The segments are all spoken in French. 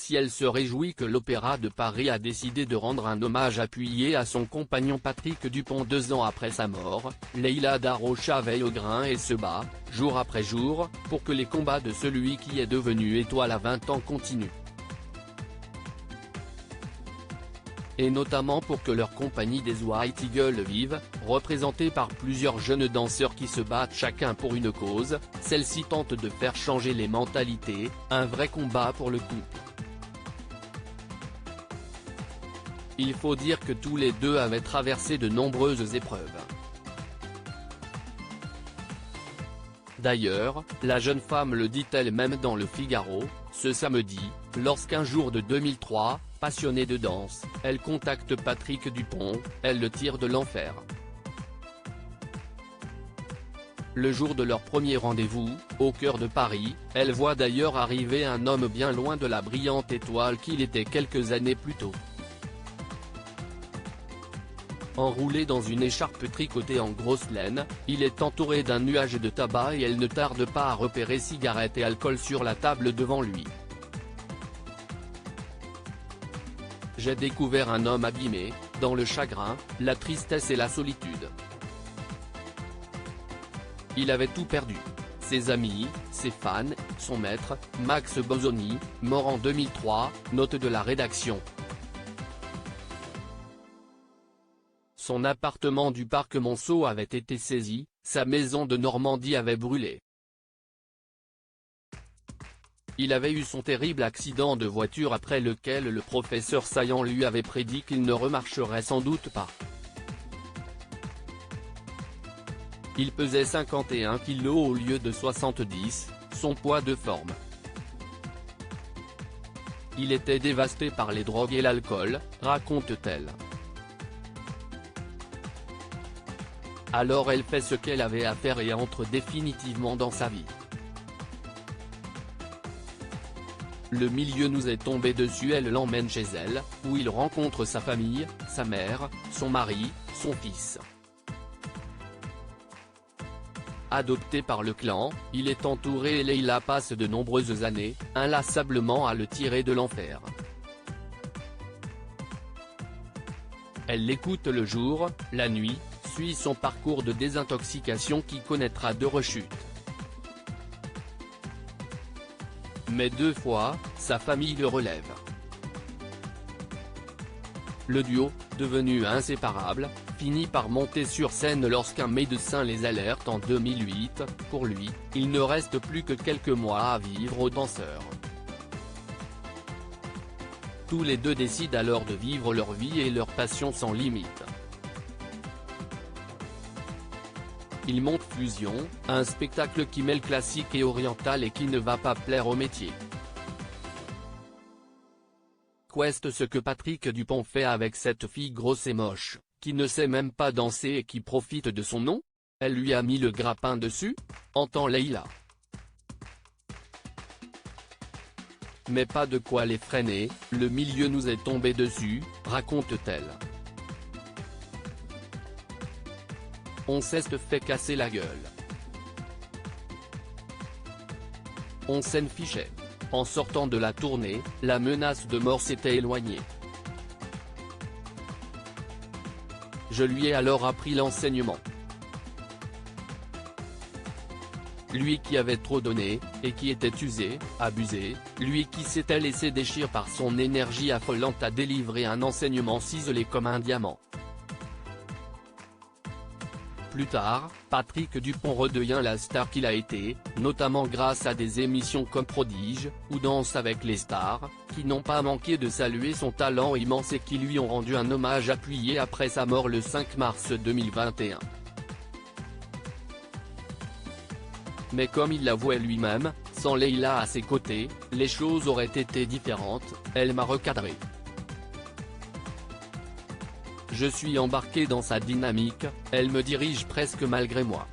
Si elle se réjouit que l'Opéra de Paris a décidé de rendre un hommage appuyé à son compagnon Patrick Dupont 2 ans après sa mort, Leïla Darrocha veille au grain et se bat, jour après jour, pour que les combats de celui qui est devenu étoile à 20 ans continuent. Et notamment pour que leur compagnie des White Eagles vive, représentée par plusieurs jeunes danseurs qui se battent chacun pour une cause, celle-ci tente de faire changer les mentalités, un vrai combat pour le couple. Il faut dire que tous les deux avaient traversé de nombreuses épreuves. D'ailleurs, la jeune femme le dit elle-même dans Le Figaro, ce samedi, lorsqu'un jour de 2003, passionnée de danse, elle contacte Patrick Dupont, elle le tire de l'enfer. Le jour de leur premier rendez-vous, au cœur de Paris, elle voit d'ailleurs arriver un homme bien loin de la brillante étoile qu'il était quelques années plus tôt. Enroulé dans une écharpe tricotée en grosse laine, il est entouré d'un nuage de tabac et elle ne tarde pas à repérer cigarettes et alcool sur la table devant lui. J'ai découvert un homme abîmé, dans le chagrin, la tristesse et la solitude. Il avait tout perdu. Ses amis, ses fans, son maître, Max Bozzoni, mort en 2003, note de la rédaction. Son appartement du parc Monceau avait été saisi, sa maison de Normandie avait brûlé. Il avait eu son terrible accident de voiture après lequel le professeur Saillant lui avait prédit qu'il ne remarcherait sans doute pas. Il pesait 51 kg au lieu de 70, son poids de forme. Il était dévasté par les drogues et l'alcool, raconte-t-elle. Alors elle fait ce qu'elle avait à faire et entre définitivement dans sa vie. Le milieu nous est tombé dessus, elle l'emmène chez elle, où il rencontre sa famille, sa mère, son mari, son fils. Adopté par le clan, il est entouré et Leïla passe de nombreuses années, inlassablement à le tirer de l'enfer. Elle l'écoute le jour, la nuit, suit son parcours de désintoxication qui connaîtra 2 rechutes. Mais 2 fois, sa famille le relève. Le duo, devenu inséparable, finit par monter sur scène lorsqu'un médecin les alerte en 2008, pour lui, il ne reste plus que quelques mois à vivre aux danseurs. Tous les deux décident alors de vivre leur vie et leur passion sans limite. Ils montent Fusion, un spectacle qui mêle classique et oriental et qui ne va pas plaire au métier. Qu'est-ce ce que Patrick Dupont fait avec cette fille grosse et moche, qui ne sait même pas danser et qui profite de son nom? Elle lui a mis le grappin dessus, entend Leïla. Mais pas de quoi les freiner, le milieu nous est tombé dessus, raconte-t-elle. On s'est fait casser la gueule. On s'en fichait. En sortant de la tournée, la menace de mort s'était éloignée. Je lui ai alors appris l'enseignement. Lui qui avait trop donné, et qui était usé, abusé, lui qui s'était laissé déchirer par son énergie affolante a délivré un enseignement ciselé comme un diamant. Plus tard, Patrick Dupont redevient la star qu'il a été, notamment grâce à des émissions comme Prodige, ou Danse avec les stars, qui n'ont pas manqué de saluer son talent immense et qui lui ont rendu un hommage appuyé après sa mort le 5 mars 2021. Mais comme il l'avouait lui-même, sans Leïla à ses côtés, les choses auraient été différentes, elle m'a recadré. Je suis embarqué dans sa dynamique, elle me dirige presque malgré moi.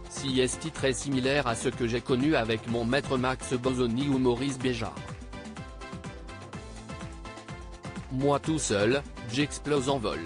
Si est très similaire à ce que j'ai connu avec mon maître Max Bozzoni ou Maurice Béjart. Moi tout seul, j'explose en vol.